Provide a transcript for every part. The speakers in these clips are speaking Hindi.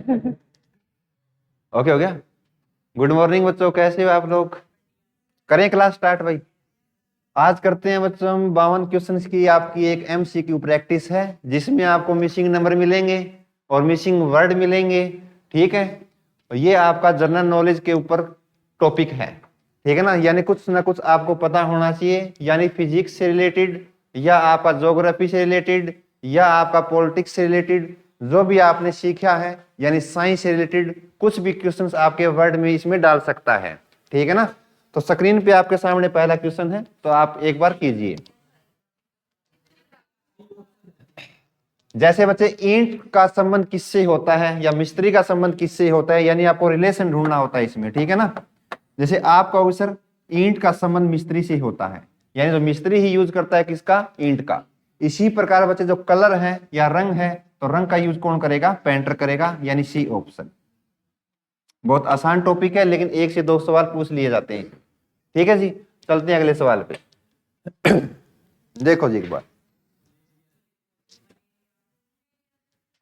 ओके हो गया। गुड मॉर्निंग बच्चों, कैसे हो आप लोग? करें क्लास स्टार्ट भाई। आज करते हैं बच्चों हम 52 क्वेश्चंस की आपकी एक MCQ प्रैक्टिस है, जिसमें आपको मिसिंग नंबर मिलेंगे और मिसिंग वर्ड मिलेंगे। ठीक है, और ये आपका जनरल नॉलेज के ऊपर टॉपिक है। ठीक है ना, यानी कुछ ना कुछ आपको पता होना चाहिए, यानी फिजिक्स से रिलेटेड या आपका ज्योग्राफी से रिलेटेड या आपका पॉलिटिक्स से रिलेटेड जो भी आपने सीखा है, यानी साइंस से रिलेटेड कुछ भी क्वेश्चंस आपके वर्ड में इसमें डाल सकता है। ठीक है ना, तो स्क्रीन पे आपके सामने पहला क्वेश्चन है, तो आप एक बार कीजिए। जैसे बच्चे ईंट का संबंध किससे होता है या मिस्त्री का संबंध किससे होता है, यानी आपको रिलेशन ढूंढना होता है इसमें। ठीक है ना, जैसे आप कहोगे सर ईंट का संबंध मिस्त्री से होता है, यानी जो मिस्त्री ही यूज करता है किसका, ईंट का। इसी प्रकार बच्चे जो कलर है या रंग है, तो रंग का यूज कौन करेगा, पेंटर करेगा, यानी सी ऑप्शन। बहुत आसान टॉपिक है, लेकिन 1 से 2 सवाल पूछ लिए जाते हैं। ठीक है जी, चलते हैं अगले सवाल पे। देखो जी एक बार,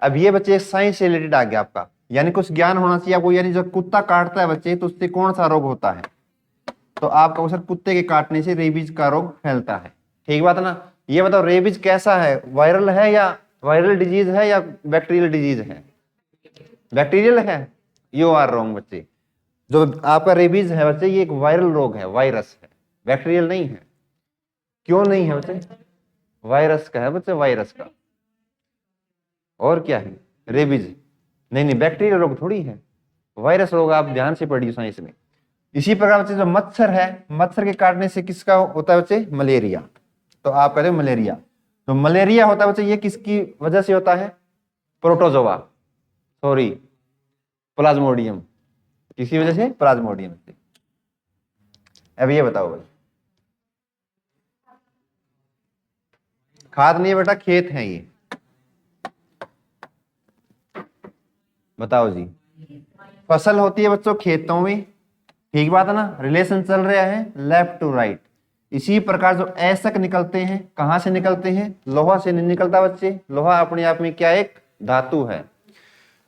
अब ये बच्चे साइंस से रिलेटेड आ गया आपका, यानी कुछ ज्ञान होना चाहिए आपको। यानी जब कुत्ता काटता है बच्चे, तो उससे कौन सा रोग होता है, तो आपका सर कुत्ते के काटने से रेबीज का रोग फैलता है। ठीक बात है ना। ये बताओ रेबीज कैसा है, वायरल है या वायरल डिजीज है या बैक्टीरियल डिजीज है? बैक्टीरियल है। यू आर रॉन्ग बच्चे। जो आपका रेबीज है बच्चे, ये एक वायरल रोग है, वायरस है, बैक्टीरियल नहीं है। क्यों नहीं है बच्चे? वायरस का है बच्चे, वायरस का। और क्या है, रेबीज। नहीं नहीं, बैक्टीरियल रोग थोड़ी है, वायरस रोग। आप ध्यान से पढ़िए साइंस में। इसी प्रकार बच्चे जो मच्छर है, मच्छर के काटने से किसका होता है बच्चे, मलेरिया। तो आप कहते हो मलेरिया। तो मलेरिया होता है बच्चे, ये किसकी वजह से होता है, प्रोटोजोआ, सॉरी प्लाज्मोडियम। किसी वजह से, प्लाज्मोडियम से। अब ये बताओ भाई, खाद नहीं है बेटा, खेत है ये। बताओ जी, फसल होती है बच्चों खेतों में। ठीक बात है ना, रिलेशन चल रहा है लेफ्ट टू राइट। इसी प्रकार जो ऐसक निकलते हैं, कहां से निकलते हैं, लोहा से नहीं निकलता बच्चे। लोहा अपने आप में क्या, एक धातु है।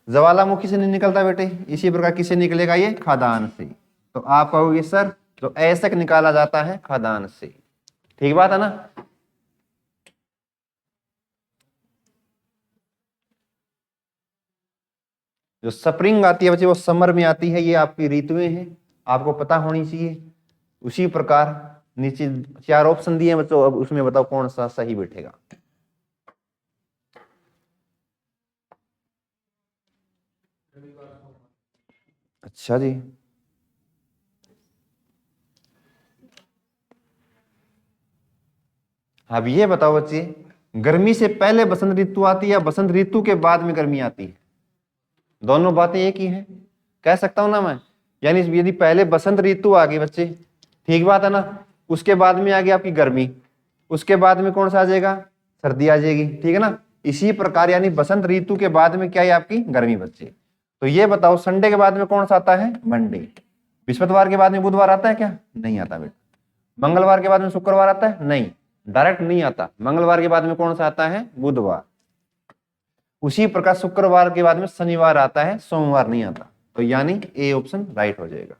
ज्वालामुखी से नहीं निकलता बेटे। इसी प्रकार किससे निकलेगा, ये खादान से। तो आप कहोगे सर जो ऐसक निकाला जाता है खादान से। ठीक बात है ना। जो स्प्रिंग आती है बच्चे, वो समर में आती है, ये आपकी ऋतुएं हैं, आपको पता होनी चाहिए। उसी प्रकार नीचे 4 ऑप्शन दिए हैं बच्चों, अब उसमें बताओ कौन सा सही बैठेगा। अच्छा जी, अब ये बताओ बच्चे, गर्मी से पहले बसंत ऋतु आती है या बसंत ऋतु के बाद में गर्मी आती है? दोनों बातें एक ही हैं, कह सकता हूं ना मैं। यानी यदि पहले बसंत ऋतु आ गई बच्चे, ठीक बात है ना, उसके बाद में आ गई आपकी गर्मी, उसके बाद में कौन सा आ जाएगा, सर्दी आ जाएगी। ठीक है ना, इसी प्रकार यानी बसंत ऋतु के बाद में क्या है, आपकी गर्मी बच्चे। तो ये बताओ संडे के बाद में कौन सा आता है, मंडे। बृहस्पतिवार के बाद में बुधवार आता है क्या, नहीं आता बेटा। मंगलवार के बाद में शुक्रवार आता है, नहीं, डायरेक्ट नहीं आता। मंगलवार के बाद में कौन सा आता है, बुधवार। उसी प्रकार शुक्रवार के बाद में शनिवार आता है, सोमवार नहीं आता। तो यानी ए ऑप्शन राइट हो जाएगा।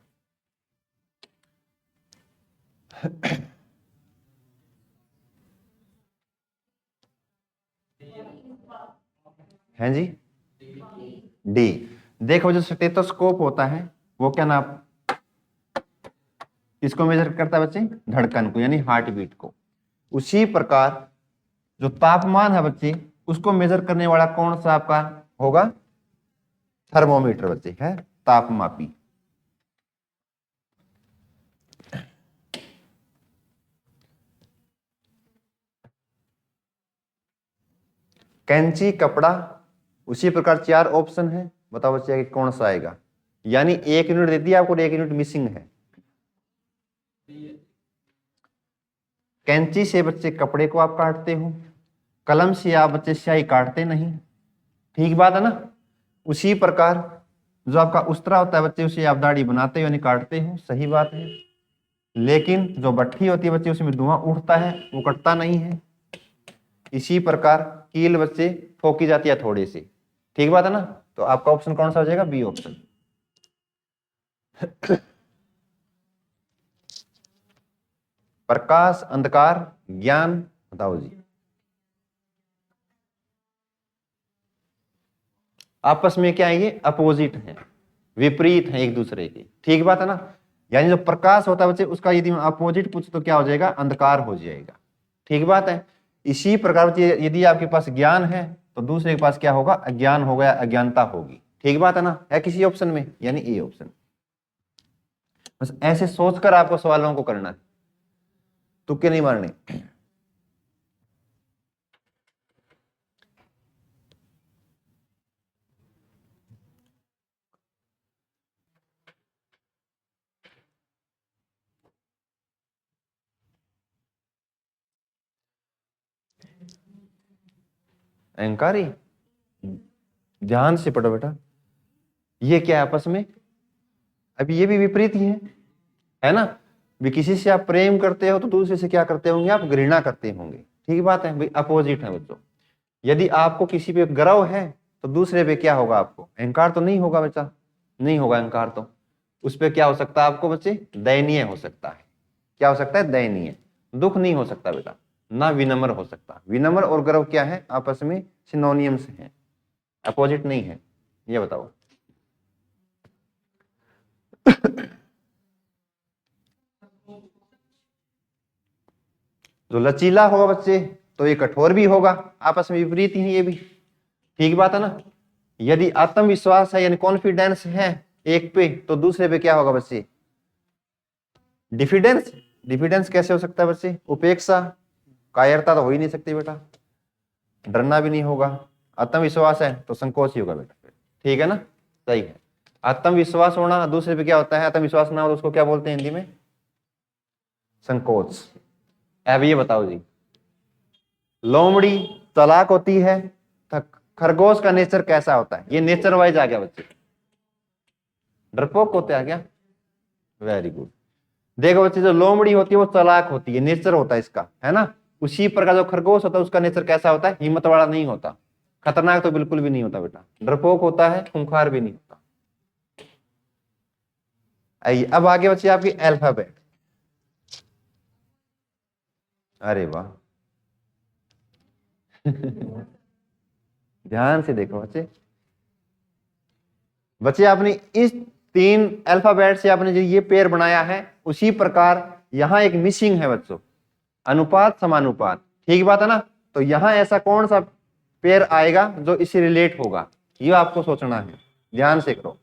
हैं जी, डी। देखो जो स्टेथोस्कोप होता है, वो क्या नाम, इसको मेजर करता है बच्चे, धड़कन को, यानी हार्ट बीट को। उसी प्रकार जो तापमान है बच्चे, उसको मेजर करने वाला कौन सा आपका होगा, थर्मोमीटर बच्चे, है तापमापी। कैंची, कपड़ा। उसी प्रकार 4 ऑप्शन है, बताओ बच्चे कि कौन सा आएगा। यानी 1 यूनिट दे दिया आपको, 1 यूनिट मिसिंग है। कैंची से बच्चे कपड़े को आप काटते हो, कलम से आप बच्चे स्याही काटते नहीं। ठीक बात है ना। उसी प्रकार जो आपका उस्तरा होता है बच्चे, उसे आप दाढ़ी बनाते हो यानी काटते हो, सही बात है। लेकिन जो भट्ठी होती है बच्चे, उसमें धुआं उठता है, वो कटता नहीं है। इसी प्रकार कील बच्चे ठोकी जाती है थोड़े से। ठीक बात है ना, तो आपका ऑप्शन कौन सा हो जाएगा? B option. प्रकाश, अंधकार, ज्ञान, बताओ जी। आपस में क्या है? ये अपोजिट है, विपरीत है एक दूसरे के, ठीक बात है ना। यानी जो प्रकाश होता है बच्चे उसका यदि मैं अपोजिट पूछ तो क्या हो जाएगा? अंधकार हो जाएगा, ठीक बात है। इसी प्रकार बच्चे यदि आपके पास ज्ञान है तो दूसरे के पास क्या होगा? अज्ञान होगा, अज्ञानता होगी, ठीक बात है ना। है किसी ऑप्शन में, यानी ए ऑप्शन। बस ऐसे सोचकर आपको सवालों को करना है, तुक्के नहीं मारने। अहंकारी, ध्यान से पढ़ो बेटा। ये क्या है आपस में? अभी ये भी विपरीत ही है ना। भी किसी से आप प्रेम करते हो तो दूसरे से क्या करते होंगे? आप घृणा करते होंगे, ठीक बात है भाई, अपोजिट है बच्चों। यदि आपको किसी पे गर्व है तो दूसरे पे क्या होगा? आपको अहंकार तो नहीं होगा बच्चा, नहीं होगा अहंकार, तो उस पे क्या हो सकता है आपको बच्चे? दयनीय हो सकता है। क्या हो सकता है? दयनीय। दुख नहीं हो सकता बेटा, ना विनम्र हो सकता। विनम्र और गर्व क्या है? आपस में सिनोनियम्स हैं, अपोजिट नहीं है। ये बताओ। जो लचीला होगा बच्चे तो ये कठोर भी होगा, आपस में विपरीत ही है ये भी, ठीक बात है ना। यदि आत्मविश्वास है यानी कॉन्फिडेंस है एक पे तो दूसरे पे क्या होगा बच्चे? डिफिडेंस। डिफिडेंस कैसे हो सकता है बच्चे? उपेक्षा, कायरता तो हो ही नहीं सकती बेटा, डरना भी नहीं होगा। आत्मविश्वास है तो संकोच ही होगा बेटा, ठीक है ना, सही है। आत्मविश्वास होना, दूसरे पे क्या होता है? आत्मविश्वास ना हो तो उसको क्या बोलते हैं हिंदी में? संकोच। अब ये बताओ जी, लोमड़ी चालाक होती है तो खरगोश का नेचर कैसा होता है? ये नेचर वाइज आ गया बच्चे, डरपोक होते आ गया, वेरी गुड। देखो बच्चे, जो लोमड़ी होती है वो चालाक होती है, नेचर होता है इसका, है ना। उसी प्रकार जो खरगोश होता है उसका नेचर कैसा होता है? हिम्मत वाला नहीं होता, खतरनाक तो बिल्कुल भी नहीं होता बेटा, डरपोक होता है, खूंखार भी नहीं होता। आइए अब आगे बच्चे आपकी अल्फाबेट। अरे वाह ध्यान से देखो बच्चे। बच्चे आपने इस 3 अल्फाबेट से आपने जो ये पेयर बनाया है, उसी प्रकार यहां एक मिसिंग है बच्चों, अनुपात समानुपात, ठीक बात है ना। तो यहां ऐसा कौन सा पेयर आएगा जो इससे रिलेट होगा? ये आपको सोचना है, ध्यान से करो।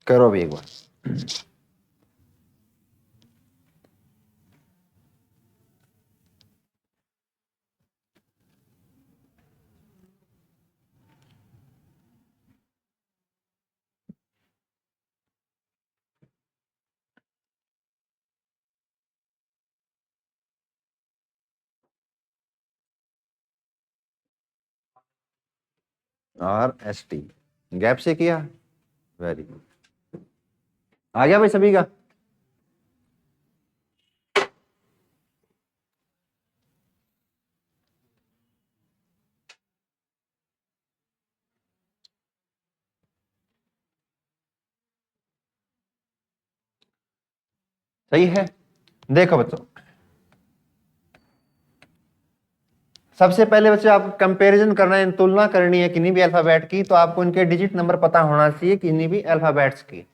करो भी एक बार। RST गैप से किया, वेरी गुड। आ गया भाई सभी का? सही है। देखो बच्चों, सबसे पहले बच्चे आपको कंपैरिजन करना है, तुलना करनी है किन्हीं भी अल्फाबेट की, तो आपको इनके डिजिट नंबर पता होना चाहिए किन्हीं भी अल्फाबेट्स की।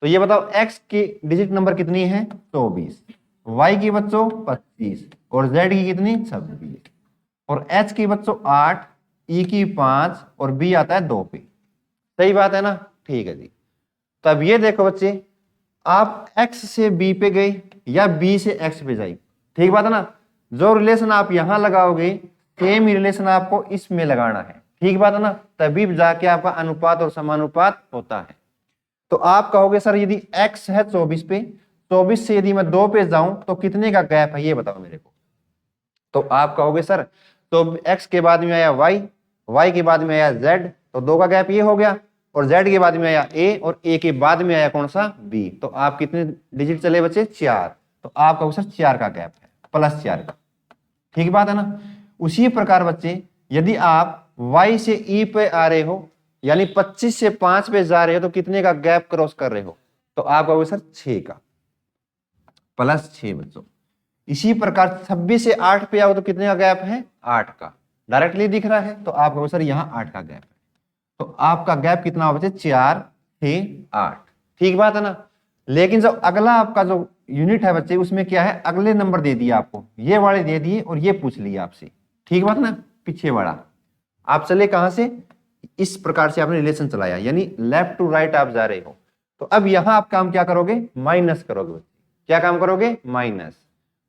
तो ये बताओ, एक्स की डिजिट नंबर कितनी है? 24। वाई की बच्चों 25 और जेड की कितनी? 26 और एच की बच्चों 8, ई की 5 और बी आता है 2 पे। सही बात है ना, ठीक है जी। तो अब ये देखो बच्चे, आप एक्स से बी पे गए या बी से एक्स पे जाए, ठीक बात है ना। जो रिलेशन आप यहां लगाओगे सेम रिलेशन आपको इसमें लगाना है, ठीक बात है ना, तभी जाके आपका अनुपात और समानुपात होता है। तो आप कहोगे सर यदि x है 24 पे, 24 से यदि मैं 2 पे जाऊं तो कितने का गैप है ये बताओ मेरे को। तो आप कहोगे सर तो x के बाद में आया y, y के बाद में आया z, तो 2 का गैप ये हो गया, और z के बाद में आया a, और a के बाद में आया कौन सा b। तो आप कितने डिजिट चले बच्चे 4, तो आप कहोगे सर 4 का गैप है, +4 का, ठीक बात है ना। उसी प्रकार बच्चे यदि आप y से e पे आ रहे हो, यानी 25 से 5 पे जा रहे हो, तो कितने का गैप क्रॉस कर रहे हो, तो आप कहोगे सर 6 का, +6 बच्चों। इसी प्रकार 26 से 8 पे आओ तो कितने का गैप है 8 का, डायरेक्टली दिख रहा है, तो आप कहोगे सर यहाँ 8 का गैप है, तो आपका गैप कितना हो बच्चे 4, 6, 8, ठीक बात है ना। लेकिन जो अगला आपका जो यूनिट है बच्चे उसमें क्या है, अगले नंबर दे दिए आपको, ये वाले दे दिए और ये पूछ लिया आपसे, ठीक बात ना, पीछे वाला। आप चले कहां से, इस प्रकार से आपने रिलेशन चलाया, यानी लेफ्ट टू राइट आप जा रहे हो। तो अब यहां आप काम क्या करोगे, माइनस करोगे बच्चे, क्या काम करोगे, माइनस।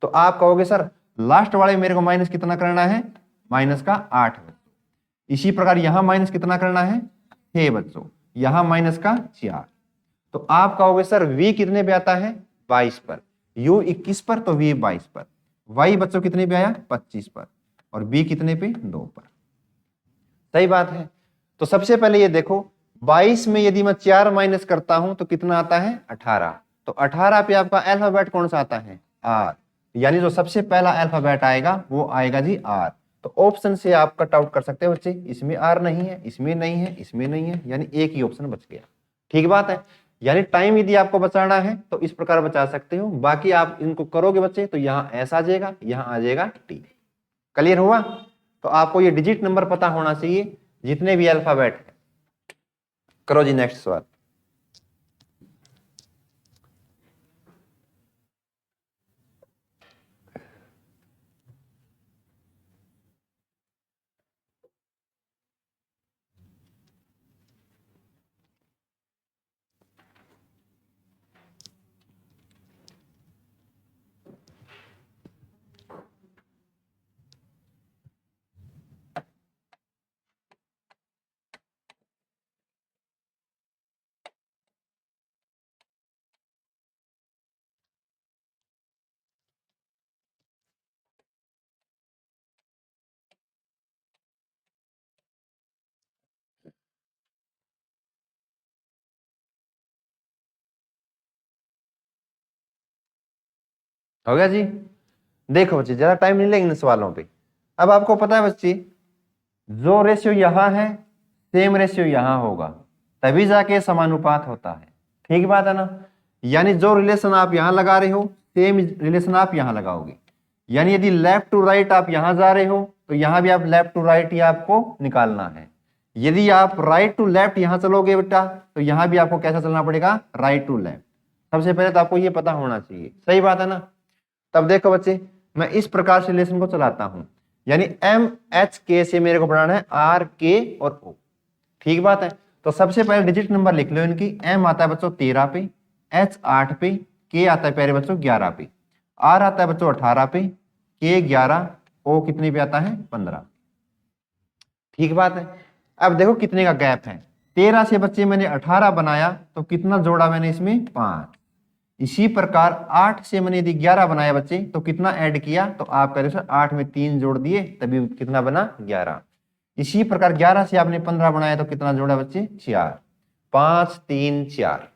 तो आप कहोगे सर लास्ट वाले मेरे को माइनस कितना करना है, माइनस का 8 बच्चों। इसी प्रकार यहां माइनस कितना करना है 6 बच्चों, यहां माइनस का 4। तो आप कहोगे सर v कितने पे आता है 22 पर, u 21 पर, तो v 22 पर, y बच्चों कितने पे आया 25 पर, और b कितने पे 2 पर, सही बात है। तो सबसे पहले ये देखो 22 में यदि मैं 4 माइनस करता हूं तो कितना आता है 18, तो 18 पे आपका अल्फाबेट कौन सा आता है r, यानी जो सबसे पहला अल्फाबेट आएगा वो आएगा जी r। तो ऑप्शन से आप कट आउट कर सकते हो बच्चे, इसमें r नहीं है, इसमें नहीं है, इसमें नहीं है, यानी एक ही ऑप्शन बच गया, ठीक बात है। यानी टाइम यदि आपको बचाना है तो इस प्रकार बचा सकते हो, बाकी आप इनको करोगे बच्चे तो यहाँ ऐसा आ जाएगा, यहाँ आ जाएगा टी। क्लियर हुआ। तो आपको ये डिजिट नंबर पता होना चाहिए जितने भी अल्फाबेट है। करो जी नेक्स्ट सवाल। हो गया जी। देखो बच्चे ज्यादा टाइम नहीं लेंगे इन सवालों पे। अब आपको पता है बच्चे जो रेशियो यहां है सेम रेशियो यहां होगा, तभी जाके समानुपात होता है, ठीक बात है ना। यानी जो रिलेशन आप यहां लगा रहे हो सेम रिलेशन आप यहां लगाओगे, यानी यदि लेफ्ट टू राइट आप यहां जा रहे हो तो यहां भी आप लेफ्ट टू राइट ही आपको निकालना है। यदि आप राइट टू लेफ्ट यहां चलोगे बेटा तो यहां भी आपको कैसा चलना पड़ेगा, राइट टू लेफ्ट। सबसे पहले तो आपको ये पता होना चाहिए, सही बात है ना। तब देखो बच्चे मैं इस प्रकार से रिलेशन को चलाता हूं, यानी एम एच के से मेरे को बनाना है आर के और ओ, ठीक बात है। तो सबसे पहले डिजिट नंबर लिख लो इनकी, एम आता है बच्चों 13 पे, एच 8 पे, के आता है प्यारे बच्चों 11 पे, आर आता है बच्चों 18 पे, के 11, ओ कितने पे आता है 15, ठीक बात है। अब देखो कितने का गैप है, 13 से बच्चे मैंने 18 बनाया तो कितना जोड़ा मैंने इसमें 5। इसी प्रकार 8 से मैंने यदि 11 बनाया बच्चे तो कितना ऐड किया, तो आप कह रहे हो सर 8 में 3 जोड़ दिए तभी कितना बना 11। इसी प्रकार 11 से आपने 15 बनाया तो कितना जोड़ा बच्चे 4, 5 3 4,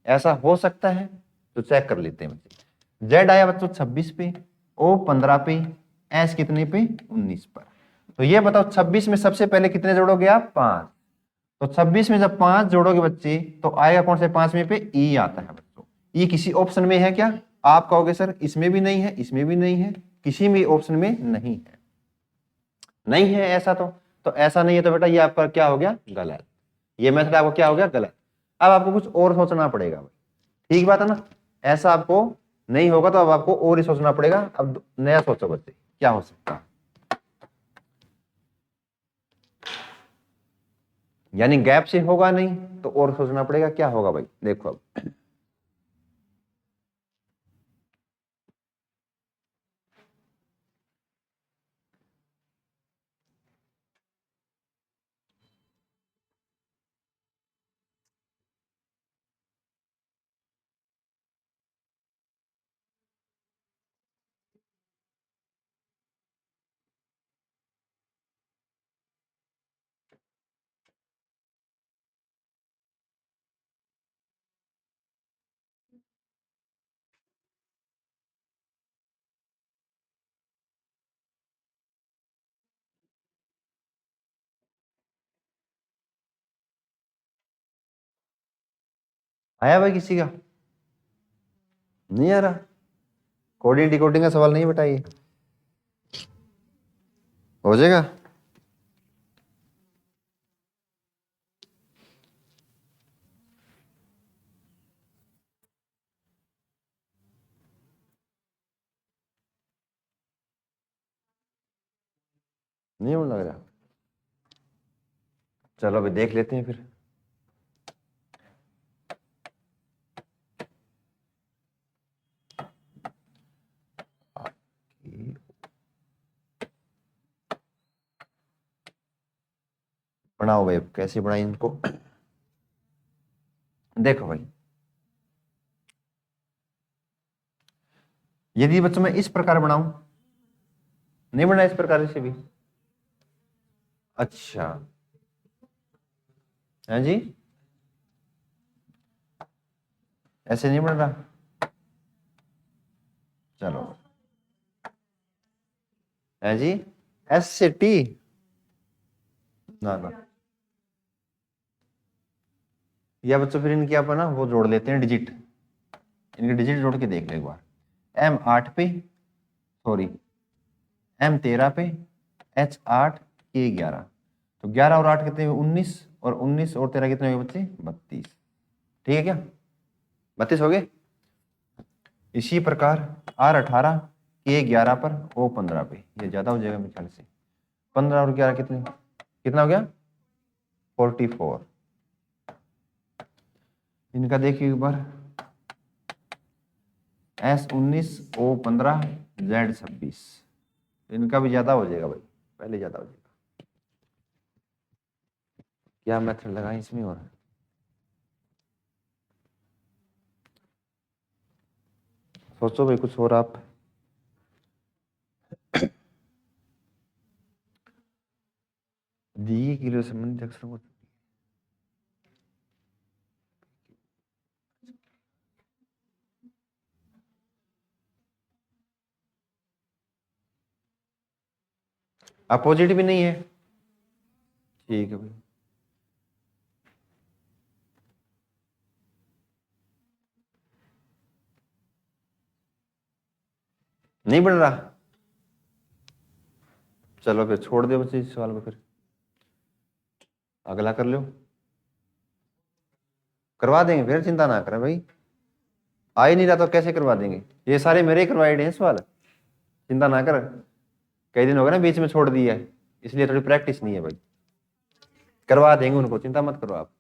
ऐसा हो सकता है तो चेक कर लेते हैं बच्चे। जेड आया बच्चों 26 पे, ओ 15 पे, एस कितने पे 19 पर। तो ये बताओ 26 में सबसे पहले कितने जोड़ोगे आप 5, तो 26 में जब 5 जोड़ोगे बच्चे तो आएगा कौन से 5वें पे ई आता है बच्चों। ई किसी ऑप्शन में है क्या, आप कहोगे सर इसमें भी नहीं है, इसमें भी नहीं है, किसी भी ऑप्शन में नहीं है, नहीं है ऐसा। तो ऐसा नहीं है तो बेटा ये आपका क्या हो गया गलत, ये मेथड आपको क्या हो गया गलत। अब आपको कुछ और सोचना पड़ेगा, ठीक बात है ना। ऐसा आपको नहीं होगा तो अब आपको और ही सोचना पड़ेगा। अब नया सोचो बच्चे क्या हो सकता है, यानी गैप से होगा नहीं तो और सोचना पड़ेगा क्या होगा भाई। देखो अब आया भाई किसी का? नहीं आ रहा? कोडिंग डिकोडिंग का सवाल नहीं बताइए, हो जाएगा। नहीं मन लग रहा, चलो अभी देख लेते हैं फिर। बनाओ भाई, कैसे बनाए इनको। देखो भाई, यदि बच्चों मैं इस प्रकार बनाऊं, नहीं बना इस प्रकार से भी? अच्छा, है जी, ऐसे नहीं बन रहा, चलो है जी, एस से टी, ना ना, या बच्चों फिर इनकी अपन ना वो जोड़ लेते हैं डिजिट, इनके डिजिट जोड़ के देख लो एक बार। एम 8 पे, सॉरी एम 13 पे, एच 8, के 11, तो 11 और 8 कितने हुए? 19, और 19 और 13 कितने हुए बच्चे? 32। ठीक है क्या? 32 हो गए। इसी प्रकार आर 18, के 11 पर, ओ 15 पे, ये ज्यादा हो जाएगा मेरे ख्याल से। 15 और 11 कितने, कितना हो गया? 44। इनका देखिए एक बार, एस 19, ओ 15, जेड 26, इनका भी ज्यादा हो जाएगा भाई, पहले ज्यादा हो जाएगा। क्या मेथड लगा इसमें? और सोचो भाई कुछ और आप। दिए किलो संबंधित अक्षरों को, अपोजिट भी नहीं है, ठीक है भाई। नहीं बन रहा, चलो फिर छोड़ दो बच्चे इस सवाल को, फिर अगला कर लो, करवा देंगे फिर, चिंता ना करें भाई। आ ही नहीं रहा तो कैसे करवा देंगे, ये सारे मेरे ही करवाए हैं सवाल, चिंता ना कर। कई दिन हो गए ना बीच में छोड़ दिया है, इसलिए थोड़ी प्रैक्टिस नहीं है भाई, करवा देंगे उनको, चिंता मत करो आप।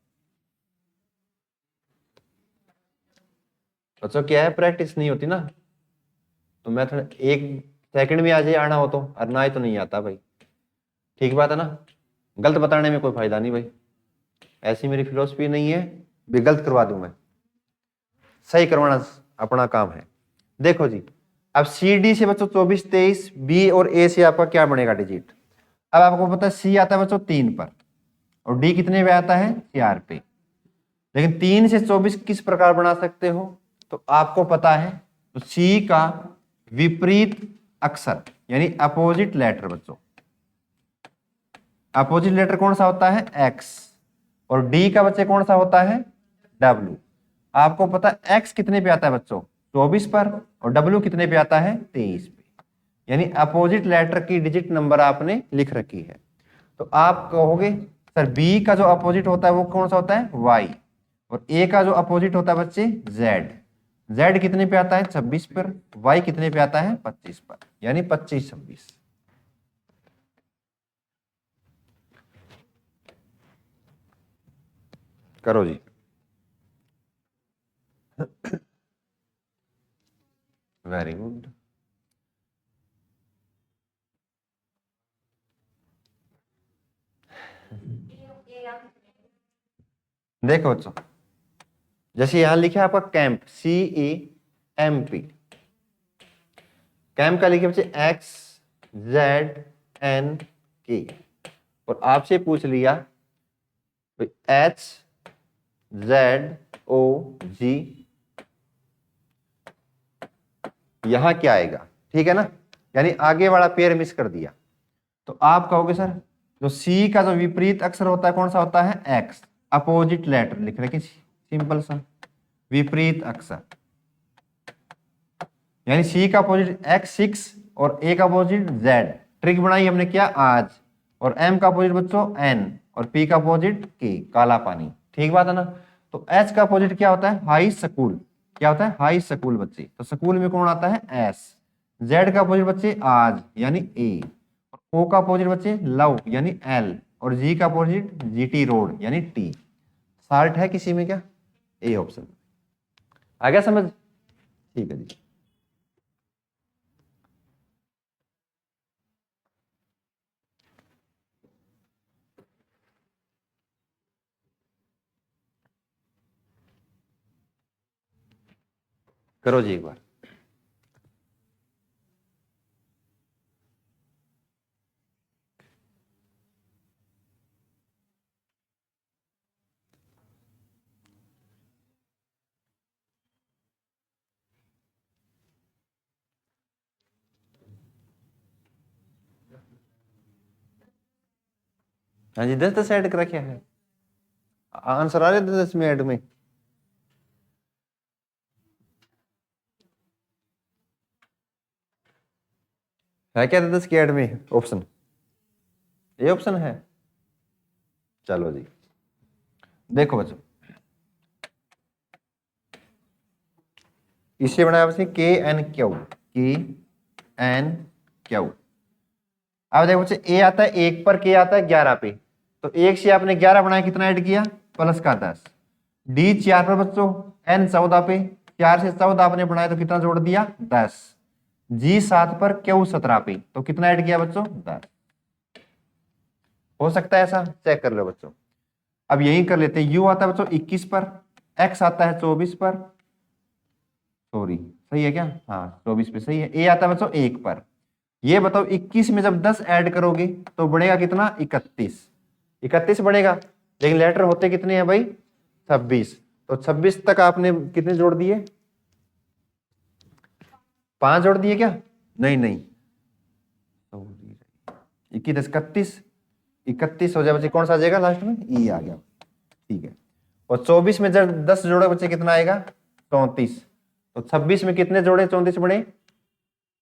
बच्चों क्या है, प्रैक्टिस नहीं होती ना, तो मैं थोड़ा एक सेकंड में आ जाए आना हो तो, और ना ही तो नहीं आता भाई, ठीक बात है ना। गलत बताने में कोई फायदा नहीं भाई, ऐसी मेरी फिलोसफी नहीं है भी गलत करवा दूं मैं, सही करवाना अपना काम है। देखो जी, अब सी डी से बच्चों 24 23, बी और ए से आपका क्या बनेगा डिजिट? अब आपको पता है सी आता है बच्चों 3 पर, और डी कितने पे आता है? 4 पे। लेकिन 3 से 24 किस प्रकार बना सकते हो? तो आपको पता है, तो सी का विपरीत अक्षर यानी अपोजिट लेटर बच्चों, अपोजिट लेटर कौन सा होता है? एक्स, और डी का बच्चे कौन सा होता है? डब्ल्यू। आपको पता है एक्स कितने पे आता है बच्चों? 24 पर, और डब्ल्यू कितने पे आता है? 23 पे। यानी अपोजिट लेटर की डिजिट नंबर आपने लिख रखी है। तो आप कहोगे सर बी का जो अपोजिट होता है वो कौन सा होता है? वाई, और ए का जो अपोजिट होता है बच्चे? जेड। जेड कितने पे आता है? 26 पर। वाई कितने पे आता है? 25 पर, यानी 25 26। करो जी। Very good. देखो बच्चों, जैसे यहां लिखा है आपका कैंप, CAMP, कैंप का लिखे बच्चे XZNK, और आपसे पूछ लिया HZOG, यहां क्या आएगा? ठीक है ना, यानी आगे वाला पेयर मिस कर दिया। तो आप कहोगे सर जो सी का जो विपरीत अक्षर होता है कौन सा होता है? एक्स, अपोजिट लेटर लिख रहे सिंपल सा। विपरीत अक्षर, यानी सी का अपोजिट x 6 और a का अपोजिट z। ट्रिक बनाई हमने क्या आज। और m का अपोजिट बच्चों n और p का अपोजिट k, काला पानी। ठीक बात है ना। तो h का अपोजिट क्या होता है, हाई स्कूल। क्या होता है, हाई स्कूल बच्चे। तो स्कूल में कौन आता है, s। z का अपोजिट बच्चे आज यानी a। o का अपोजिट बच्चे लव यानी l। और g का अपोजिट gt रोड यानी t। साल्ट है किसी में क्या, ए ऑप्शन। आ गया समझ, ठीक है जी। करो जी एक बार। हाँ जी, 10 10 ऐड करा क्या है, आंसर आ रहे 10 में ऐड में। है क्या 10 की ऐड में ऑप्शन, ये ऑप्शन है। चलो जी, देखो बच्चों, इससे बनाया बच्चे के एन क्यू, के एन क्यू। अब देखो बच्चे, ए आता है 1 पर, के आता है 11 पे। तो 1 से आपने 11 बनाया, कितना ऐड किया, प्लस का 10। डी 4 पर बच्चों, एन 14 पे, 4 से 14 आपने बनाया तो कितना जोड़ दिया, 10। जी 7 पर, क्यू 17 पे, तो कितना ऐड किया बच्चों, 10। हो सकता है ऐसा, चेक कर लो बच्चों। अब यही कर लेते हैं, यू आता है बच्चों 21 पर, एक्स आता है 24 पर, सॉरी सही है क्या, हाँ 24 पे सही है। ए आता है बच्चों 1 पर। ये बताओ 21 में जब 10 ऐड करोगे तो बढ़ेगा कितना, 31। 31 बढ़ेगा, लेकिन लेटर होते कितने हैं भाई, 26। तो 26 तक आपने कितने जोड़ दिए, 5 जोड़ दिए क्या, नहीं नहीं, 21 10 31, 31 हो जाए बच्चे, कौन सा आ जाएगा लास्ट में, ई आ गया। ठीक है। और 24 में जब 10 जोड़े बच्चे कितना आएगा, 34। तो 26 में कितने जोड़े 34 बने,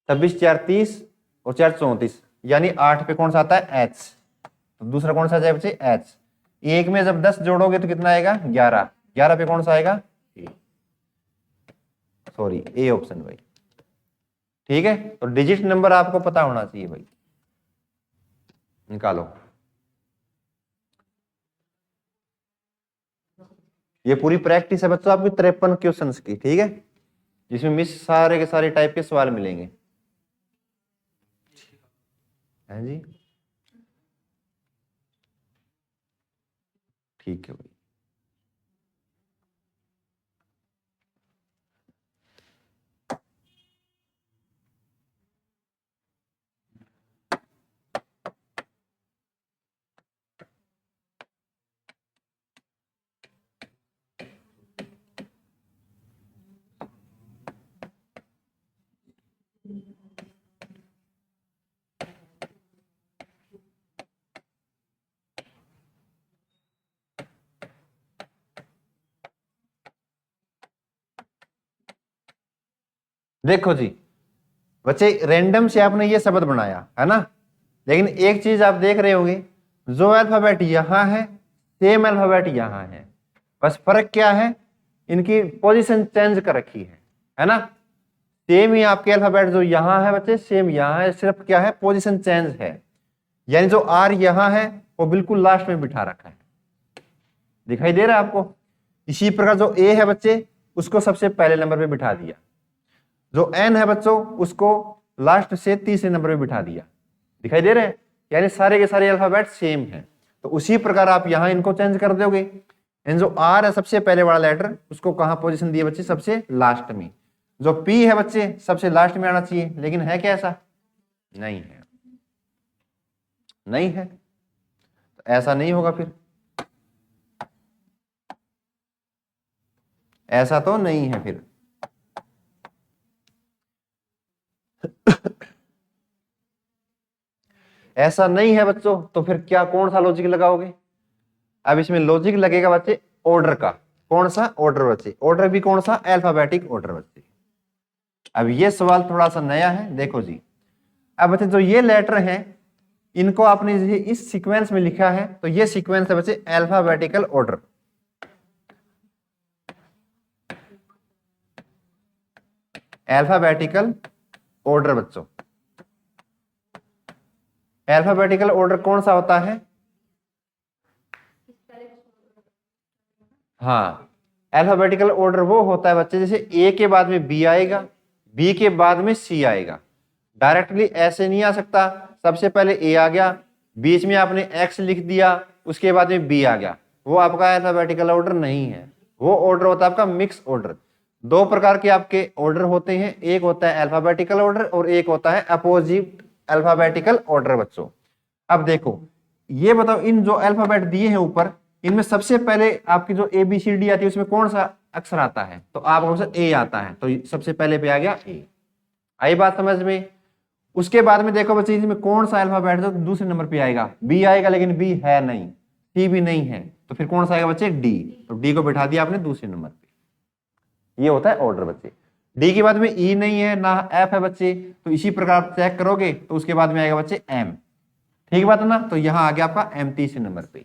26 4 30 और 4 34, यानी 8 पे कौन सा आता है, एच। तो दूसरा कौन सा आ जाए बच्चे, एच। एक में जब 10 जोड़ोगे तो कितना आएगा, 11। 11 पे कौन सा आएगा, सॉरी ए ऑप्शन भाई। ठीक है, तो डिजिट नंबर आपको पता होना चाहिए भाई, निकालो। ये पूरी प्रैक्टिस है बच्चों आपकी 53 क्वेश्चंस की, ठीक है, जिसमें मिस सारे के सारे टाइप के सवाल मिलेंगे। हैं जी, ठीक है भाई। देखो जी बच्चे, रैंडम से आपने ये शब्द बनाया है ना, लेकिन एक चीज आप देख रहे होंगे, जो अल्फाबेट यहां है सेम अल्फाबेट यहां है, बस फर्क क्या है, इनकी पोजीशन चेंज कर रखी है ना। सेम ही आपके अल्फाबेट जो यहां है बच्चे, सेम यहां है, सिर्फ क्या है, पोजीशन चेंज है। यानी जो आर यहां है वो बिल्कुल लास्ट में बिठा रखा है, दिखाई दे रहा है आपको। इसी प्रकार जो ए है बच्चे, उसको सबसे पहले नंबर पे बिठा दिया। जो एन है बच्चों, उसको लास्ट से तीसरे नंबर पे बिठा दिया, दिखाई दे रहे हैं। यानी सारे के सारे अल्फाबेट सेम है। तो उसी प्रकार आप यहां इनको चेंज कर दोगे। एंड जो आर है सबसे पहले वाला लेटर, उसको कहां पोजीशन दिए बच्चे, सबसे लास्ट में। जो पी है बच्चे, सबसे लास्ट में आना चाहिए, लेकिन है क्या ऐसा, नहीं है, नहीं है। तो ऐसा नहीं होगा फिर, ऐसा तो नहीं है फिर। ऐसा नहीं है बच्चों, तो फिर क्या, कौन सा लॉजिक लगाओगे। अब इसमें लॉजिक लगेगा बच्चे ऑर्डर का। कौन सा ऑर्डर बच्चे, ऑर्डर भी कौन सा, अल्फाबेटिक ऑर्डर बच्चे। अब ये सवाल थोड़ा सा नया है, देखो जी। अब बच्चे जो ये लेटर हैं इनको आपने इस सीक्वेंस में लिखा है, तो ये सीक्वेंस है बच्चे अल्फाबेटिकल ऑर्डर। अल्फाबेटिकल ऑर्डर बच्चों, अल्फाबेटिकल ऑर्डर कौन सा होता है? हाँ, अल्फाबेटिकल ऑर्डर वो होता है बच्चे जैसे ए के बाद में बी आएगा, बी के बाद में सी आएगा। डायरेक्टली ऐसे नहीं आ सकता, सबसे पहले ए आ गया, बीच में आपने एक्स लिख दिया, उसके बाद में बी आ गया, वो आपका अल्फाबेटिकल ऑर्डर नहीं है। वो ऑर्डर होता है आपका मिक्स ऑर्डर। दो प्रकार के आपके ऑर्डर होते हैं, एक होता है अल्फाबेटिकल ऑर्डर और एक होता है अपोजिट अल्फाबेटिकल ऑर्डर बच्चों। अब देखो ये बताओ, इन जो अल्फाबेट दिए हैं ऊपर, इनमें सबसे पहले आपकी जो ए बी सी डी आती है उसमें कौन सा अक्षर आता है? तो आपका आंसर ए आता है, तो सबसे पहले पे आ गया ए। आई बात समझ में? उसके बाद में देखो बच्चे इसमें कौन सा अल्फाबेट है, तो दूसरे नंबर पे आएगा, बी आएगा, लेकिन बी है नहीं, सी भी नहीं है, तो फिर कौन सा आएगा बच्चे? डी। तो डी को बिठा दिया आपने दूसरे नंबर पे। ये होता है ऑर्डर बच्चे। डी के बाद में ई नहीं है ना एफ है बच्चे, तो इसी प्रकार आप चेक करोगे तो उसके बाद में आएगा बच्चे एम। ठीक बात है ना? तो यहां आ गया आपका एम तीसरे नंबर पे।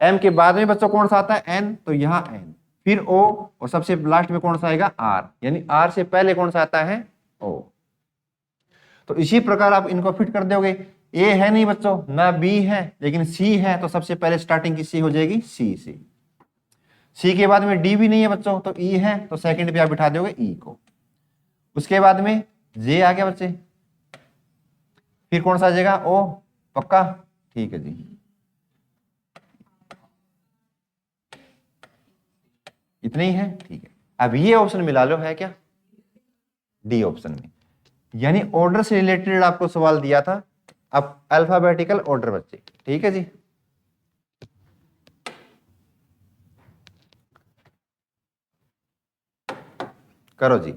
एम के बाद में बच्चों कौन सा आता है? एन, तो यहां एन, फिर ओ, और सबसे लास्ट में कौन सा आएगा? आर, यानी आर से पहले कौन सा आता है? ओ। तो इसी प्रकार आप इनको फिट कर दोगे। ए है नहीं बच्चों, ना बी है, लेकिन सी है, तो सबसे पहले स्टार्टिंग किससे हो जाएगी? सी से। सी के बाद में डी भी नहीं है बच्चों, तो ई है, तो सेकंड पे आप बिठा दोगे ई को। उसके बाद में जे आ गया बच्चे, फिर कौन सा आ जाएगा? ओ। पक्का? ठीक है जी, इतने ही है, ठीक है। अब ये ऑप्शन मिला लो, है क्या? डी ऑप्शन में, यानी ऑर्डर से रिलेटेड आपको सवाल दिया था। अब अल्फाबेटिकल ऑर्डर बच्चे, ठीक है जी। करो जी।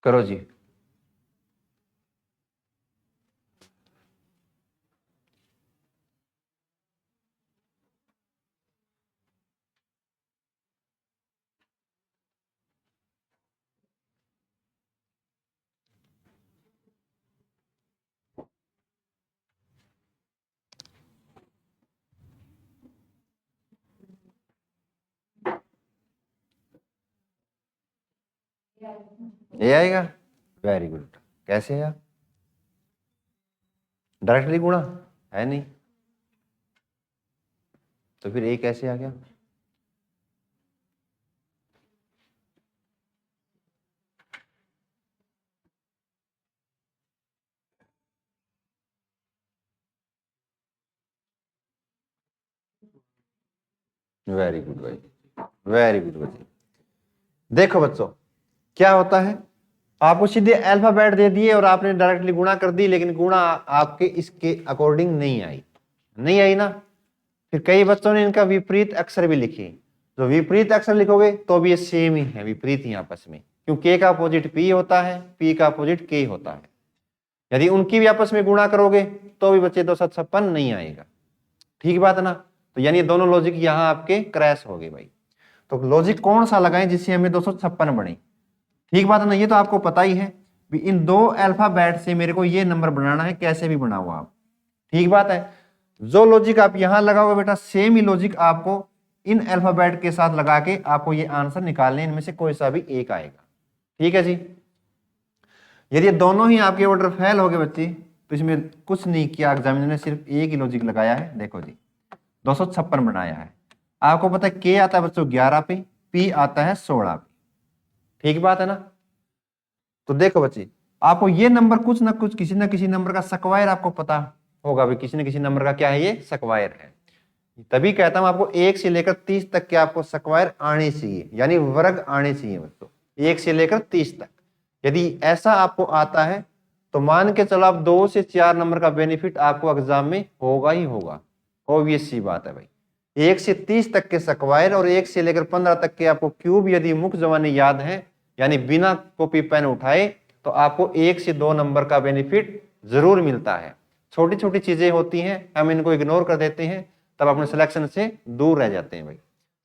करो जी। ये आएगा, वेरी गुड। कैसे है? डायरेक्टली गुणा है नहीं, तो फिर ए कैसे आ गया? वेरी गुड भाई, वेरी गुड बच्चे। देखो बच्चों क्या होता है, आपको सीधे अल्फाबेट दे दिए और आपने डायरेक्टली गुणा कर दी, लेकिन गुणा आपके इसके अकॉर्डिंग नहीं आई, नहीं आई ना। फिर कई बच्चों ने इनका विपरीत अक्षर भी लिखे। जो विपरीत अक्षर लिखोगे तो भी ये सेम ही है, विपरीत ही आपस में, क्योंकि के का अपोजिट पी होता है, पी का अपोजिट के होता है। यदि उनकी भी आपस में गुणा करोगे तो भी बच्चे 256 नहीं आएगा। ठीक बात है ना? तो यानी दोनों लॉजिक यहाँ आपके क्रैश हो गए भाई। तो लॉजिक कौन सा लगाएं जिससे हमें 256 बने? ठीक बात है ना? ये तो आपको पता ही है भी इन दो अल्फाबेट से मेरे को ये नंबर बनाना है, कैसे भी बनाओ आप। ठीक बात है? जो लॉजिक आप यहां लगाओगे बेटा, सेम ही लॉजिक आपको इन अल्फाबेट के साथ लगा के आपको ये आंसर निकालने, इनमें से कोई सा भी एक आएगा। ठीक है जी। यदि दोनों ही आपके ऑर्डर फेल हो गए बच्चे, तो इसमें कुछ नहीं किया एग्जामिनर ने, सिर्फ एक ही लॉजिक लगाया है। देखो जी 256 बनाया है। आपको पता है के आता है बच्चों 11 पे, पी आता है 16 पे, ठीक बात है ना। तो देखो बच्चे आपको ये नंबर कुछ ना कुछ किसी ना किसी नंबर का स्क्वायर आपको पता होगा भी, किसी न किसी नंबर का क्या है ये स्क्वायर है। तभी कहता हूं आपको 1 से लेकर 30 तक के आपको स्क्वायर आने चाहिए, यानी वर्ग आने चाहिए बच्चों 1 से लेकर 30 तक। यदि ऐसा आपको आता है तो मान के चलो आप 2 से 4 नंबर का बेनिफिट आपको एग्जाम में होगा ही होगा, ऑब्वियस सी बात है भाई। 1 से 30 तक के स्क्वायर और 1 से लेकर 15 तक के आपको क्यूब यदि मुख्य जवानी याद है, यानी बिना कॉपी पेन उठाए, तो आपको 1 से 2 नंबर का बेनिफिट जरूर मिलता है। छोटी छोटी चीजें होती हैं, हम इनको इग्नोर कर देते हैं, तब अपने सिलेक्शन से दूर रह जाते हैं भाई।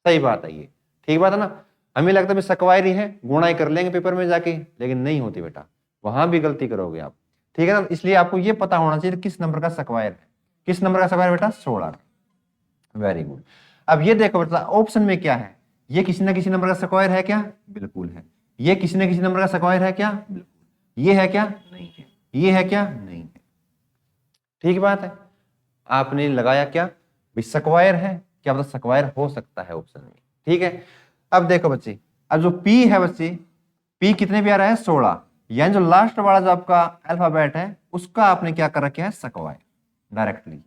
सही बात है ये, ठीक बात है ना। हमें लगता है स्क्वायर ही है, गुणा ही कर लेंगे पेपर में जाके, लेकिन नहीं होती बेटा, वहां भी गलती करोगे आप, ठीक है ना। इसलिए आपको ये पता होना चाहिए किस नंबर का स्क्वायर है। किस नंबर का स्क्वायर बेटा 16। Very good. अब ये देखो बेटा ऑप्शन में क्या है, ये किसी ना किसी नंबर का स्क्वायर है क्या, बिल्कुल है। ये किसी ना किसी नंबर का स्क्वायर है क्या, बिल्कुल। ये है क्या, नहीं है। ये है क्या, नहीं है। ठीक बात है। आपने लगाया क्या भाई स्क्वायर है, क्या मतलब स्क्वायर हो सकता है ऑप्शन में, ठीक है। अब देखो बच्चे, अब जो P है बच्चे, P कितने पे आ रहा है 16, यानी जो लास्ट वाला जो आपका अल्फाबेट है उसका आपने क्या कर रखा है स्क्वायर डायरेक्टली,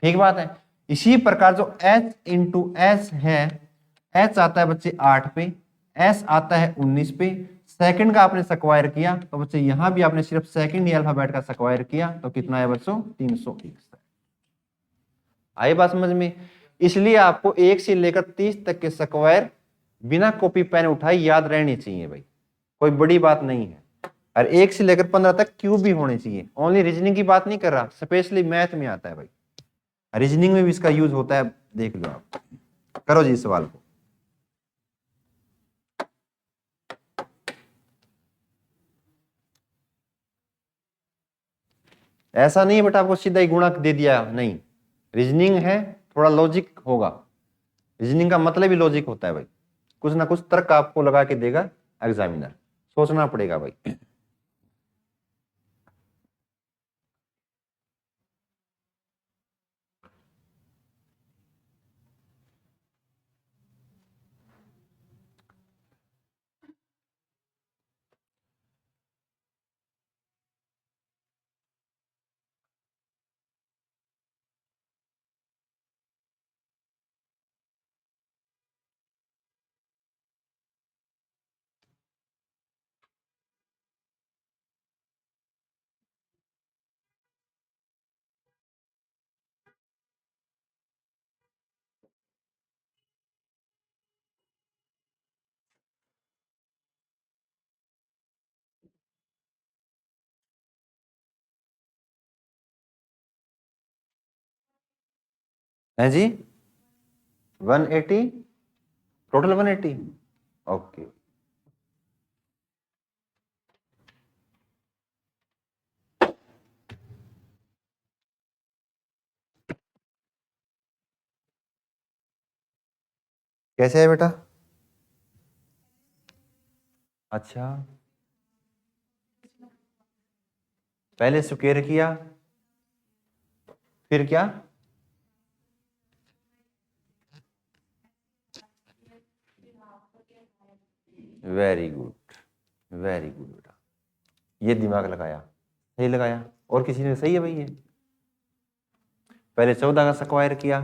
ठीक बात है। इसी प्रकार जो H इंटू एस है, H आता है बच्चे 8 पे, S आता है 19 पे, सेकंड का आपने स्क्वायर किया तो बच्चे यहां भी आपने सिर्फ सेकंड ही अल्फाबेट का स्क्वायर किया तो कितना है बच्चों 361। आई बात समझ में। इसलिए आपको 1 से लेकर 30 तक के स्क्वायर बिना कॉपी पेन उठाए याद रहनी चाहिए भाई, कोई बड़ी बात नहीं है। और 1 से लेकर 15 तक क्यूब भी होने चाहिए। ओनली रीजनिंग की बात नहीं कर रहा, स्पेशली मैथ में आता है भाई, रीजनिंग में भी इसका यूज होता है, देख लो आप। करो जी इस सवाल को। ऐसा नहीं है बेटा आपको सीधा ही गुणा दे दिया, नहीं, रीजनिंग है, थोड़ा लॉजिक होगा। रीजनिंग का मतलब ही लॉजिक होता है भाई, कुछ ना कुछ तर्क आपको लगा के देगा एग्जामिनर, सोचना पड़ेगा भाई। है जी 180, टोटल 180, ओके। कैसे है बेटा, अच्छा पहले स्क्वायर किया फिर क्या, वेरी गुड, वेरी गुड बेटा, ये दिमाग लगाया, सही लगाया। और किसी ने, सही है भाई, ये पहले 14 का स्क्वायर किया,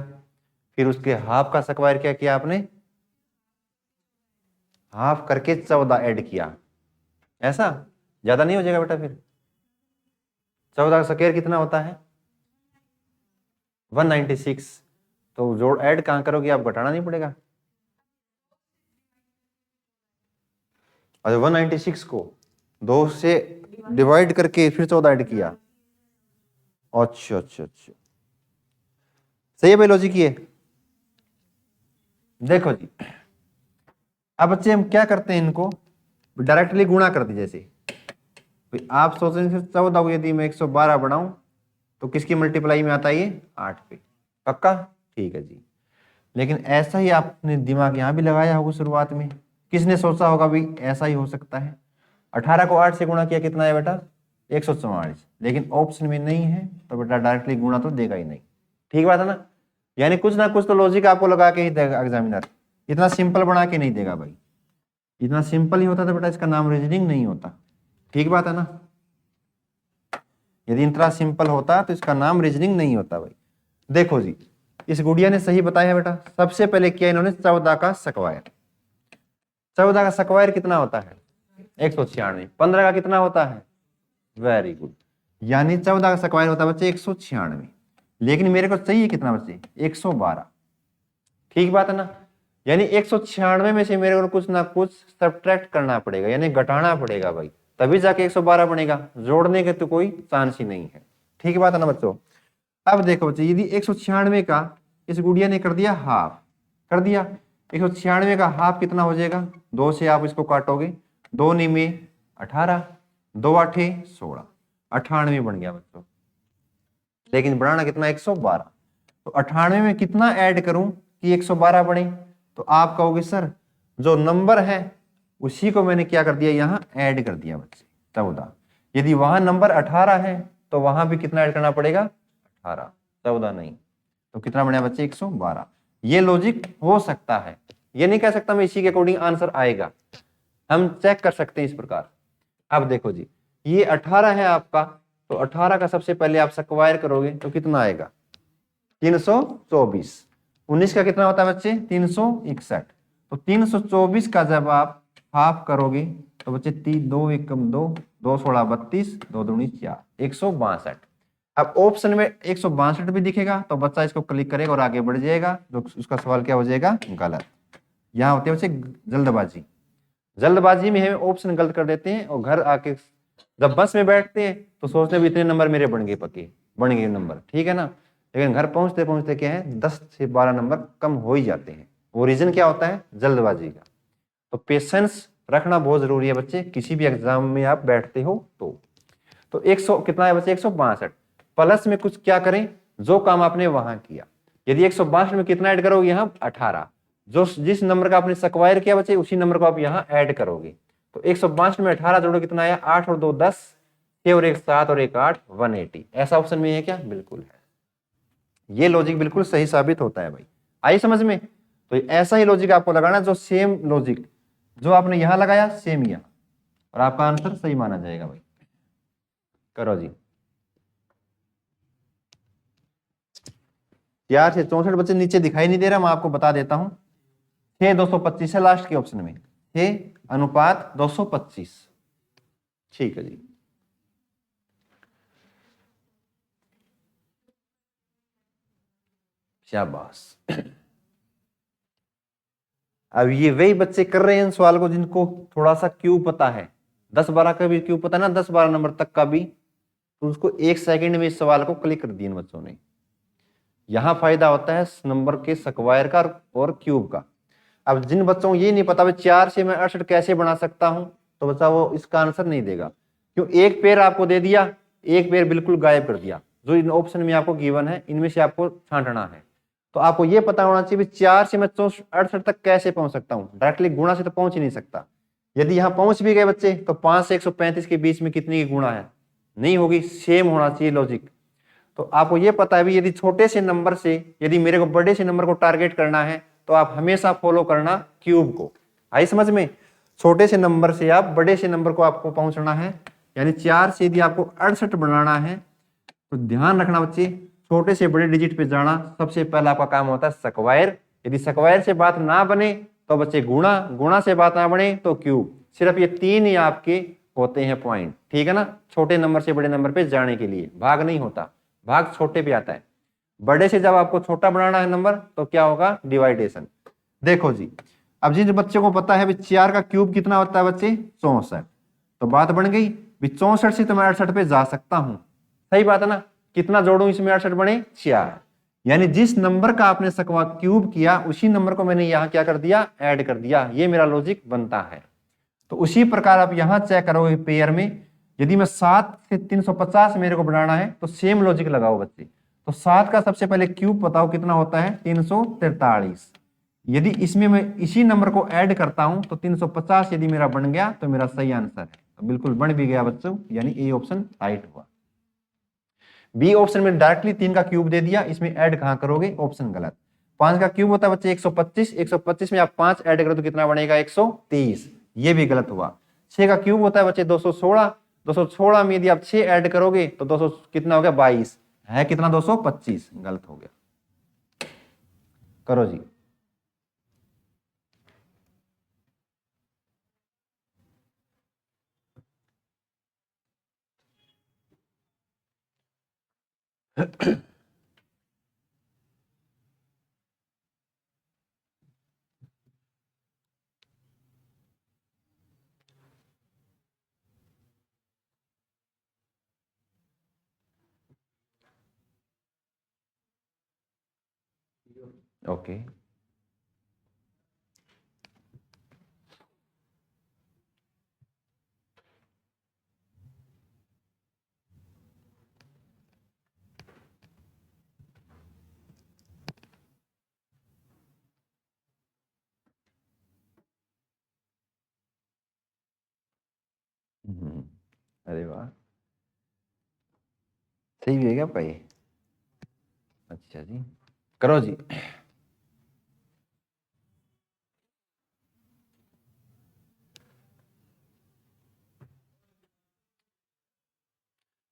फिर उसके हाफ का स्क्वायर क्या किया आपने, हाफ करके 14 ऐड किया, ऐसा ज्यादा नहीं हो जाएगा बेटा। फिर 14 का स्क्वायर कितना होता है 196, तो जोड़ ऐड कहां करोगे आप, घटाना नहीं पड़ेगा। अच्छा 196 को 2 से डिवाइड करके फिर 14 ऐड किया, अच्छा अच्छा अच्छा, सही है भाई लॉजिक ये। देखो जी अब बच्चे हम क्या करते हैं, इनको डायरेक्टली गुणा कर दी। जैसे आप सोच रहे हैं 14 को यदि मैं 112 बढ़ाऊं तो किसकी मल्टीप्लाई में आता है ये 8 पे, पक्का, ठीक है जी। लेकिन ऐसा ही आपने दिमाग यहां भी लगाया होगा शुरुआत में, किसने सोचा होगा भाई ऐसा ही हो सकता है। 18 को 8 से गुणा किया कितना है बेटा 144, लेकिन ऑप्शन में नहीं है तो बेटा डायरेक्टली गुणा तो देगा ही नहीं। ठीक बात है ना, यानी कुछ ना कुछ तो लॉजिक आपको लगा के ही देगा एग्जामिनर, इतना सिंपल बना के नहीं देगा भाई। इतना सिंपल ही होता तो बेटा इसका नाम रीजनिंग नहीं होता। ठीक बात है ना, यदि इतना सिंपल होता तो इसका नाम रीजनिंग नहीं होता भाई। देखो जी, इस गुड़िया ने सही बताया बेटा। सबसे पहले किया इन्होंने 14 का स्क्वायर। 14 का स्क्वायर कितना होता है? 196। 15 का कितना होता है? वेरी गुड, यानी 14 का स्क्वायर होता है बच्चे 196। लेकिन मेरे को चाहिए कितना बच्चे? 112। ठीक बात है ना, यानी 196 में से मेरे को कुछ ना कुछ सब्ट्रैक्ट करना पड़ेगा, यानी घटाना पड़ेगा भाई, तभी जाके 112 बनेगा। जोड़ने के तो कोई चांस ही नहीं है। ठीक बात है ना बच्चों। अब देखो बच्चे, यदि 196 का इस गुड़िया ने कर दिया हाफ, कर दिया 196 का हाफ कितना हो जाएगा? 2 से आप इसको काटोगे, 2 9 18, 2 8 16, 98 बन गया बच्चों। लेकिन बढ़ाना कितना? 112। तो 98 में कितना ऐड करूं कि 112 बने? तो आप कहोगे सर जो नंबर है उसी को मैंने क्या कर दिया, यहाँ ऐड कर दिया बच्चे 14। यदि वहां नंबर 18 है तो वहां भी कितना ऐड करना पड़ेगा? 18, 14 नहीं। तो कितना बना बच्चे? 112। ये लॉजिक हो सकता है, ये नहीं कह सकता मैं इसी के अकॉर्डिंग आंसर आएगा, हम चेक कर सकते हैं इस प्रकार। अब देखो जी, ये 18 है आपका, तो 18 का सबसे पहले आप स्क्वायर करोगे तो कितना आएगा? 324। 19 का कितना होता है बच्चे? 361। तो 324 का जब आप हाफ करोगे तो बच्चे 2 एकम 2, 2 16 32, 2 दूनी 4, 162। अब ऑप्शन में 162 भी दिखेगा तो बच्चा इसको क्लिक करेगा और आगे बढ़ जाएगा, तो उसका सवाल क्या हो जाएगा? गलत। यहाँ होती है बच्चे जल्दबाजी, जल्दबाजी में हम ऑप्शन गलत कर देते हैं और घर आके जब बस में बैठते हैं तो सोचते हैं इतने नंबर मेरे बन गए, पक्के बन गए नंबर, ठीक है ना। लेकिन घर पहुंचते पहुंचते क्या है, 10 से 12 नंबर कम हो ही जाते हैं। वो रीजन क्या होता है? जल्दबाजी का। तो पेशेंस रखना बहुत जरूरी है बच्चे, किसी भी एग्जाम में आप बैठते हो तो 100 कितना है बच्चे? 162 प्लस में कुछ क्या करें, जो काम आपने वहां किया। यदि 162 में कितना ऐड करोगे? यहाँ 18। जो जिस नंबर का आपने स्क्वायर किया बच्चे उसी नंबर को आप यहाँ ऐड करोगे। तो 162 में 18 जोड़ो कितना आया? 8 और 2 10, 6 और 1 7 और 1 8, 180। ऐसा ऑप्शन में है क्या? बिल्कुल है। ये लॉजिक बिल्कुल सही साबित होता है भाई। आई समझ में? तो ऐसा ही लॉजिक आपको लगाना, जो सेम लॉजिक जो आपने यहां लगाया सेम यहाँ, और आपका आंसर सही माना जाएगा भाई। करो जी। 4 से 64 बच्चे नीचे दिखाई नहीं दे रहा, मैं आपको बता देता हूं। 6 225 है लास्ट के ऑप्शन में, 6 अनुपात 225। ठीक है जी। शाबाश। अब ये वही बच्चे कर रहे हैं इन सवाल को जिनको थोड़ा सा क्यों पता है, 10-12 का भी क्यों पता ना, 10-12 नंबर तक का भी, तो उसको 1 सेकंड में इस सवाल को क्लिक कर दिया इन बच्चों ने। यहां फायदा होता है नंबर के स्क्वायर का और क्यूब का। अब जिन बच्चों को ये नहीं पता 4 से मैं 68 कैसे बना सकता हूं, तो बच्चा वो इसका आंसर नहीं देगा, क्यों? एक पेड़ आपको दे दिया, एक पेड़ बिल्कुल गायब कर दिया। जो इन ऑप्शन में आपको गिवन है इनमें से आपको छांटना है। तो आपको ये पता होना चाहिए 4 से मैं 68 तक कैसे पहुंच सकता हूँ। डायरेक्टली गुणा से तो पहुंच ही नहीं सकता। यदि यहाँ पहुंच भी गए बच्चे तो 5 से 135 के बीच में कितनी की गुणा है? नहीं होगी, सेम होना चाहिए लॉजिक। तो आपको ये पता है भी, यदि छोटे से नंबर से यदि मेरे को बड़े से नंबर को टारगेट करना है तो आप हमेशा फॉलो करना क्यूब को। आई समझ में? छोटे से नंबर से आप बड़े से नंबर को आपको पहुंचना है, यानी 4 से यदि आपको 68 बनाना है तो ध्यान रखना बच्चे, छोटे से बड़े डिजिट पे जाना सबसे पहला आपका काम होता है स्क्वायर। यदि स्क्वायर से बात ना बने तो बच्चे गुणा, गुणा से बात ना बने तो क्यूब। सिर्फ ये 3 ही आपके होते हैं पॉइंट, ठीक है ना, छोटे नंबर से बड़े नंबर पे जाने के लिए। भाग नहीं होता, भाग छोटे पे आता है। बड़े से जब आपको छोटा बनाना है नंबर तो क्या होगा? डिवाइडेशन। देखो जी, अब जिन बच्चे को पता है 4 का क्यूब कितना होता है बच्चे? 64। तो बात बन गई 64 से तो मैं 68 पे जा सकता हूं। सही बात है ना? कितना जोड़ू इसमें? 68 बने 4। यानी जिस नंबर का आपने क्यूब किया उसी नंबर को मैंने यहां क्या कर दिया? ऐड कर दिया। ये मेरा लॉजिक बनता है। तो उसी प्रकार आप यहां चेक करोगे पेयर में, यदि मैं 7 से 350 मेरे को बनाना है तो सेम लॉजिक लगाओ बच्चे। तो 7 का सबसे पहले क्यूब बताओ कितना होता है? 343। यदि इसमें मैं इसी नंबर को ऐड करता हूं तो 350 यदि मेरा बन गया तो मेरा सही आंसर है। बिल्कुल बन भी गया बच्चों, यानी ए ऑप्शन राइट हुआ। बी ऑप्शन में डायरेक्टली 3 का क्यूब दे दिया, इसमें ऐड कहां करोगे, ऑप्शन गलत। 5 का क्यूब होता है बच्चे 125, 125 में आप 5 ऐड करो तो कितना बनेगा 130, ये भी गलत हुआ। 6 का क्यूब होता है बच्चे 216, 216 में यदि आप 6 ऐड करोगे तो 200 कितना हो गया 22, है कितना 225, गलत हो गया। करो जी। ओके अरे वाह, सही भी है क्या आपका ये? अच्छा जी, करो जी।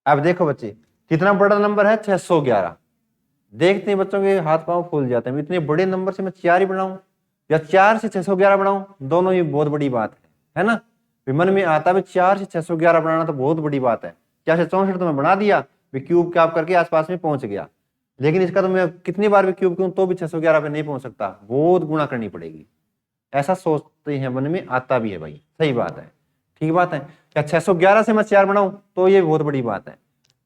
अब देखो बच्चे कितना बड़ा नंबर है 611। देखते हैं बच्चों के हाथ पांव फूल जाते हैं, इतने बड़े नंबर से मैं 4 ही बनाऊं या 4 से 611 बनाऊं, दोनों ही बहुत बड़ी बात है ना। फिर मन में आता है 4 से 611 बनाना तो बहुत बड़ी बात है। 4 से 64 तो मैं बना दिया, क्यूब क्या करके आसपास में पहुंच गया, लेकिन इसका तो मैं कितनी बार भी क्यूब करूं तो भी 611 पे नहीं पहुंच सकता, बहुत गुणा करनी पड़ेगी। ऐसा सोचते हैं मन में, आता भी है भाई, सही बात है, ठीक बात है। क्या 611 से मैं 4 बनाऊं तो ये बहुत बड़ी बात है,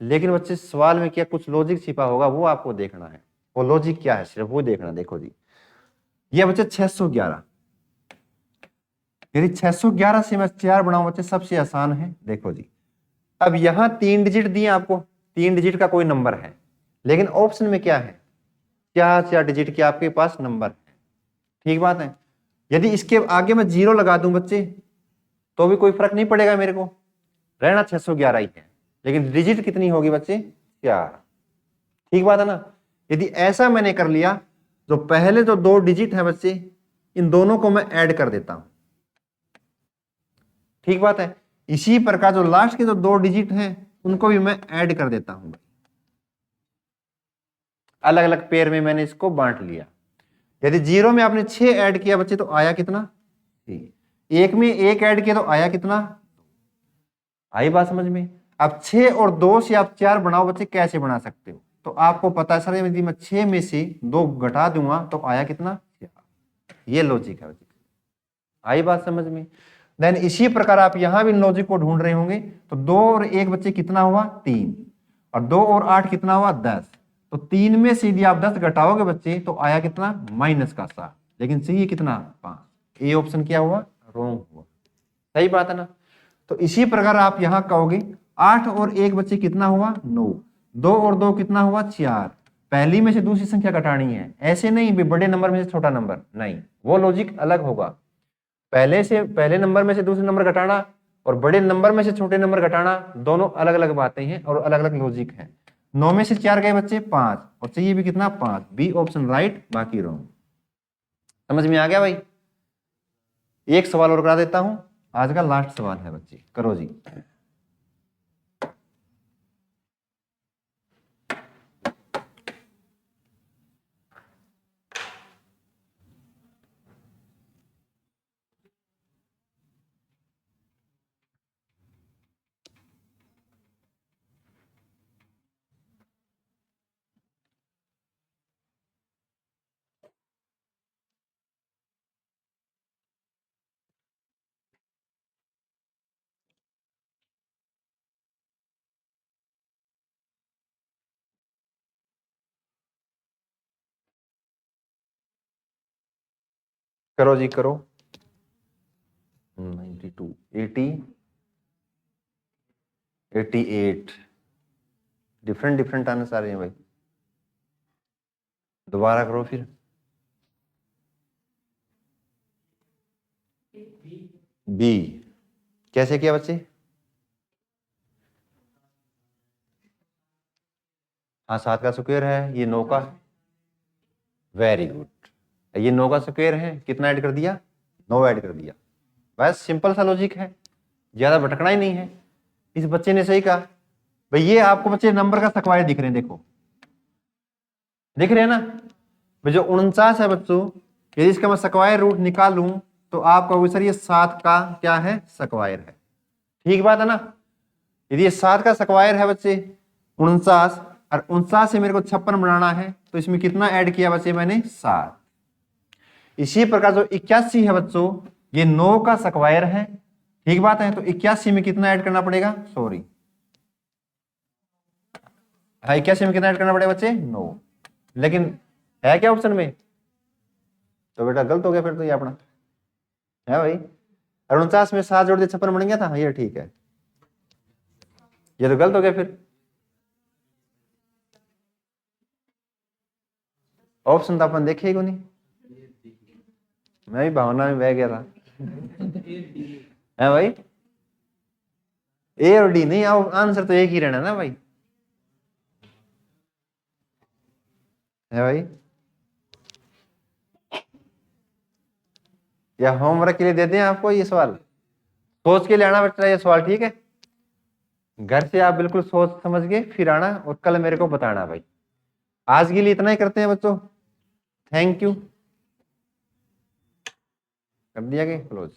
लेकिन बच्चे सवाल में क्या कुछ लॉजिक छिपा होगा, वो आपको देखना है। वो लॉजिक क्या है सिर्फ वो देखना। देखो जी, ये बच्चे 611, यदि 611 से मैं 4 बनाऊं बच्चे सबसे आसान है। देखो जी, अब यहां 3 डिजिट दिए आपको, 3 डिजिट का कोई नंबर है, लेकिन ऑप्शन में क्या है, 4 डिजिट के आपके पास नंबर है, ठीक बात है। यदि इसके आगे मैं 0 लगा दूं बच्चे तो भी कोई फर्क नहीं पड़ेगा, मेरे को रहना 611 ही है, लेकिन डिजिट कितनी होगी बच्चे 4, ठीक बात है ना। यदि ऐसा मैंने कर लिया तो पहले जो 2 डिजिट है बच्चे इन दोनों को मैं ऐड कर देता हूं, ठीक बात है। इसी प्रकार जो लास्ट के जो 2 डिजिट हैं उनको भी मैं ऐड कर देता हूं, अलग अलग पेयर में मैंने इसको बांट लिया। यदि 0 में आपने 6 ऐड किया बच्चे तो आया कितना 6, 1 में 1 ऐड किया तो आया कितना, आई बात समझ में। अब 6 और 2 से आप 4 बनाओ बच्चे, कैसे बना सकते हो, तो आपको पता है सर यदि मैं 6 में से 2 घटा दूंगा तो आया कितना, ये लॉजिक है बच्चे, आई बात समझ में। देन इसी प्रकार आप यहां भी लॉजिक को ढूंढ रहे होंगे, तो 2 और 1 बच्चे कितना हुआ 3, और 2 और 8 कितना हुआ 10, तो 3 में से यदि आप 10 घटाओगे बच्चे तो आया कितना -7, लेकिन सही है कितना 5, ए ऑप्शन क्या हुआ रॉन्ग हुआ, सही बात है ना। तो इसी प्रकार आप यहां कहोगे 8 और 1 बच्चे कितना हुआ 9, 2 और 2 कितना हुआ 4, पहली में से दूसरी संख्या घटानी है, ऐसे नहीं भी बड़े नंबर में से छोटा नंबर, नहीं, वो लॉजिक अलग होगा। पहले नंबर में से दूसरे नंबर घटाना और बड़े नंबर में से छोटे नंबर घटाना दोनों अलग अलग बातें हैं और अलग अलग लॉजिक है। 9 में से 4 गए बच्चे 5, और चाहिए भी कितना 5, बी ऑप्शन राइट बाकी रॉन्ग। समझ में आ गया भाई। एक सवाल और करा देता हूं, आज का लास्ट सवाल है बच्चे, करो जी। करो जी करो। 92, 80, 88, डिफरेंट डिफरेंट आंसर आ रहे हैं भाई, दोबारा करो फिर। बी कैसे किया बच्चे, हाँ 7 का स्क्वायर है, ये 9 का, वेरी गुड। ये 9 का स्क्वायर है, कितना ऐड कर दिया, 9 ऐड कर दिया। बस सिंपल सा लॉजिक है, ज्यादा भटकना ही नहीं है। इस बच्चे ने सही कहा। भाई ये आपको बच्चे नंबर का स्क्वायर दिख रहे हैं, देखो दिख रहे हैं ना। भाई जो 49 है बच्चों, यदि इसका मैं स्क्वायर रूट निकालूं तो आप कहोगे सर ये 7 का क्या है, स्क्वायर है। ठीक बात है ना। यदि ये 7 का स्क्वायर है बच्चे 49, और 49 से मेरे को 56 बनाना है, तो इसमें कितना ऐड किया बच्चे मैंने, 7। इसी प्रकार जो 81 है बच्चों, ये 9 का स्क्वायर है। ठीक बात है। तो 81 में कितना ऐड करना पड़ेगा, सॉरी हाँ 81 में कितना ऐड करना पड़ेगा बच्चे, 9। लेकिन है क्या ऑप्शन में, तो बेटा गलत हो गया फिर तो ये अपना है भाई। 49 में 7 जोड़ दिए 56 बन गया था, ये ठीक है, ये तो गलत हो गया फिर। ऑप्शन तो अपन देखे ही को नहीं, मैं भी भावना में बह गया था है भाई। ए और डी नहीं, आंसर तो एक ही रहना ना भाई, है भाई। या होमवर्क के लिए देते हैं आपको ये सवाल, सोच के ले आना बच्चा ये सवाल, ठीक है। घर से आप बिल्कुल सोच समझ के फिर आना और कल मेरे को बताना भाई। आज के लिए इतना ही करते हैं बच्चों, थैंक यू। कर दिया कि क्लोज।